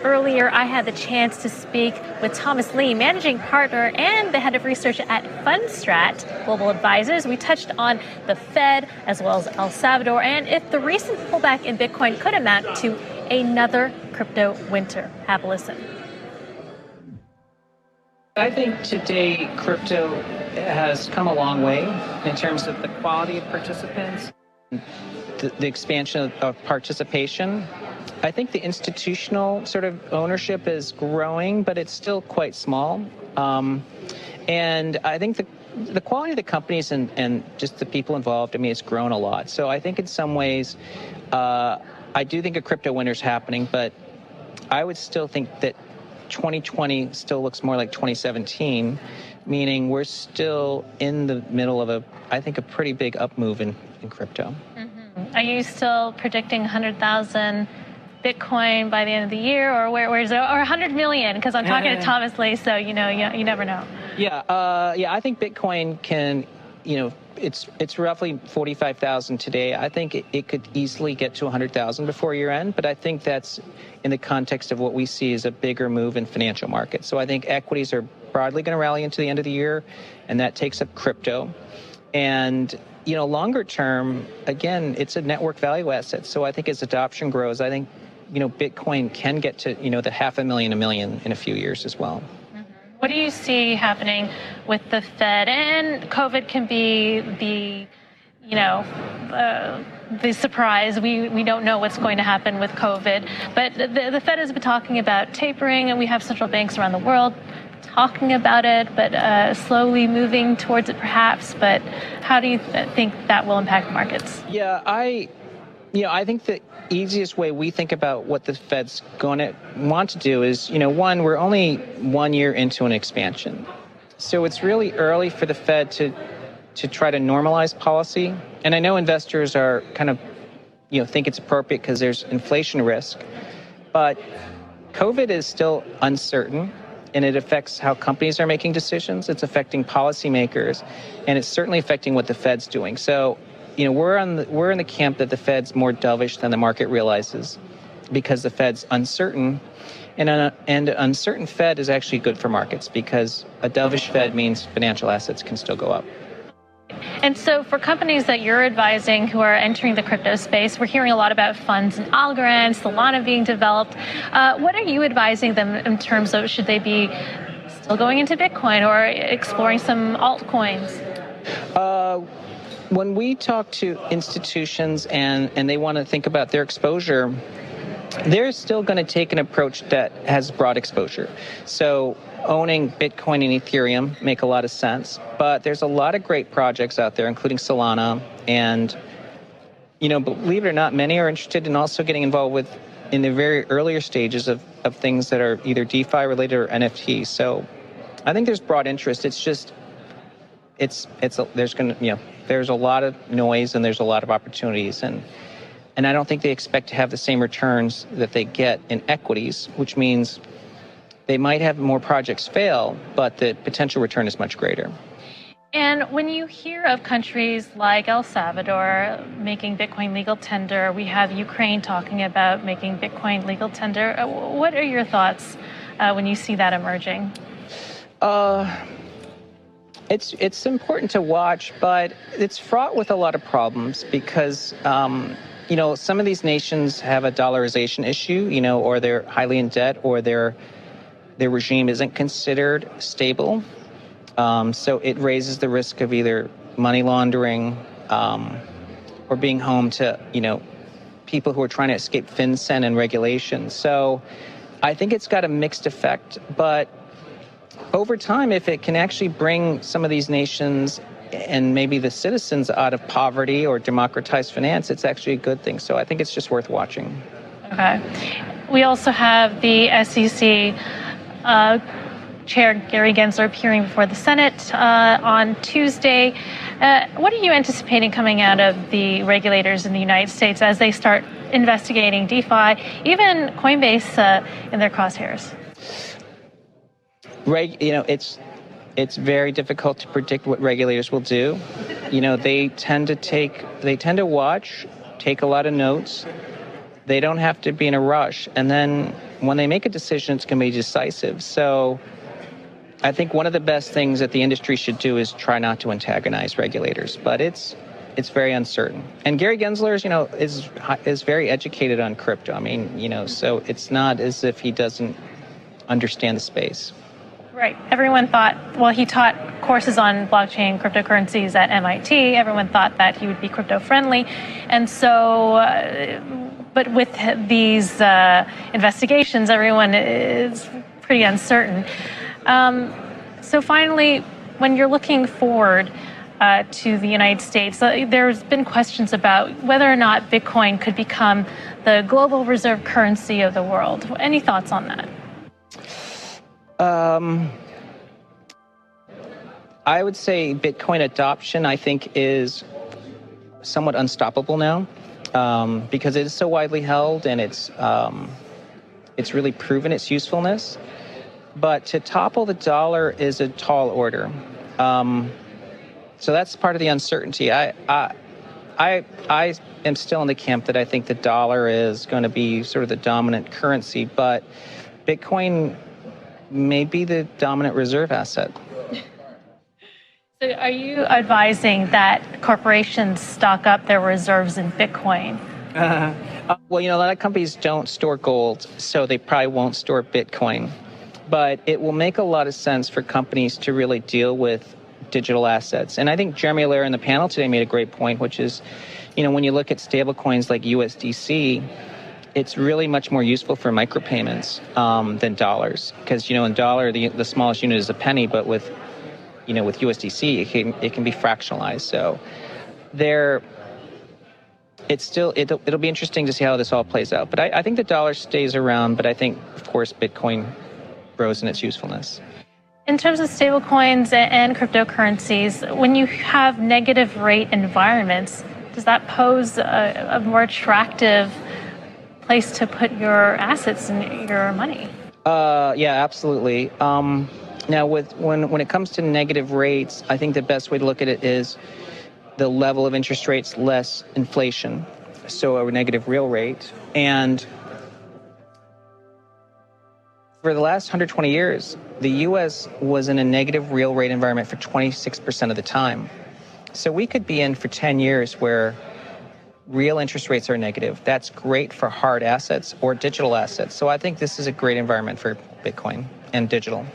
Earlier, I had the chance to speak with Thomas Lee, managing partner and the head of research at Fundstrat Global Advisors. We touched on the Fed as well as El Salvador and if the recent pullback in Bitcoin could amount to another crypto winter. Have a listen. I think today crypto has come a long way in terms of the quality of participants, the expansion of participation. I think the institutional sort of ownership is growing, but it's still quite small. And I think the quality of the companies and just the people involved, I mean, it's grown a lot. So I think in some ways, I do think a crypto winter is happening, but I would still think that 2020 still looks more like 2017, meaning we're still in the middle of I think, a pretty big up move in crypto. Mm-hmm. Are you still predicting 100,000 Bitcoin by the end of the year, or where's it, or 100 million? Because I'm talking to Thomas Lee, so you never know. Yeah, I think Bitcoin can, it's roughly 45,000 today. I think it could easily get to 100,000 before year end, but I think that's in the context of what we see as a bigger move in financial markets. So I think equities are broadly going to rally into the end of the year, and that takes up crypto. And longer term, again, it's a network value asset. So I think as adoption grows, I think Bitcoin can get to, the 500,000, 1 million in a few years as well. Mm-hmm. What do you see happening with the Fed? And COVID can be the surprise. We don't know what's going to happen with COVID. But the Fed has been talking about tapering, and we have central banks around the world talking about it, but slowly moving towards it perhaps. But how do you think that will impact markets? Yeah, I think the easiest way we think about what the Fed's going to want to do is, one, we're only 1 year into an expansion. So it's really early for the Fed to try to normalize policy. And I know investors are kind of, think it's appropriate because there's inflation risk. But COVID is still uncertain, and it affects how companies are making decisions. It's affecting policymakers, and it's certainly affecting what the Fed's doing. So we're in the camp that the Fed's more dovish than the market realizes because the Fed's uncertain. And an uncertain Fed is actually good for markets because a dovish Fed means financial assets can still go up. And so for companies that you're advising who are entering the crypto space, we're hearing a lot about funds and Algorand, Solana being developed. What are you advising them in terms of should they be still going into Bitcoin or exploring some altcoins? When we talk to institutions and they want to think about their exposure, they're still going to take an approach that has broad exposure. So owning Bitcoin and Ethereum make a lot of sense, but there's a lot of great projects out there, including Solana. And, believe it or not, many are interested in also getting involved in the very earlier stages of things that are either DeFi related or NFT. So I think there's broad interest. It's just, there's a lot of noise and there's a lot of opportunities. And I don't think they expect to have the same returns that they get in equities, which means they might have more projects fail, but the potential return is much greater. And when you hear of countries like El Salvador making Bitcoin legal tender, we have Ukraine talking about making Bitcoin legal tender. What are your thoughts when you see that emerging? It's important to watch, but it's fraught with a lot of problems because, some of these nations have a dollarization issue, or they're highly in debt, or their regime isn't considered stable. So it raises the risk of either money laundering or being home to, people who are trying to escape FinCEN and regulation. So I think it's got a mixed effect, but over time, if it can actually bring some of these nations and maybe the citizens out of poverty or democratize finance, it's actually a good thing. So I think it's just worth watching. Okay. We also have the SEC Chair Gary Gensler appearing before the Senate on Tuesday. What are you anticipating coming out of the regulators in the United States as they start investigating DeFi, even Coinbase in their crosshairs? It's very difficult to predict what regulators will do. They tend to watch, take a lot of notes. They don't have to be in a rush. And then when they make a decision, it's going to be decisive. So I think one of the best things that the industry should do is try not to antagonize regulators, but it's very uncertain. And Gary Gensler, is very educated on crypto. I mean, so it's not as if he doesn't understand the space. Right. Everyone thought, well, he taught courses on blockchain cryptocurrencies at MIT. Everyone thought that he would be crypto friendly. And so, but with these investigations, everyone is pretty uncertain. So finally, when you're looking forward to the United States, there's been questions about whether or not Bitcoin could become the global reserve currency of the world. Any thoughts on that? I would say Bitcoin adoption, I think, is somewhat unstoppable now because it is so widely held and it's really proven its usefulness. But to topple the dollar is a tall order. So that's part of the uncertainty. I am still in the camp that I think the dollar is going to be sort of the dominant currency, but Bitcoin may be the dominant reserve asset. So are you advising that corporations stock up their reserves in Bitcoin? Well, a lot of companies don't store gold, so they probably won't store Bitcoin. But it will make a lot of sense for companies to really deal with digital assets. And I think Jeremy Allaire in the panel today made a great point, which is, when you look at stable coins like USDC, it's really much more useful for micropayments than dollars. Because, in dollar, the smallest unit is a penny, but with USDC, it can be fractionalized. So it'll be interesting to see how this all plays out. But I think the dollar stays around, but I think, of course, Bitcoin grows in its usefulness. In terms of stablecoins and cryptocurrencies, when you have negative rate environments, does that pose a more attractive place to put your assets and your money? Yeah, absolutely. Now, when it comes to negative rates, I think the best way to look at it is the level of interest rates less inflation, so a negative real rate. And for the last 120 years, the U.S. was in a negative real rate environment for 26% of the time. So we could be in for 10 years where real interest rates are negative. That's great for hard assets or digital assets. So I think this is a great environment for Bitcoin and digital.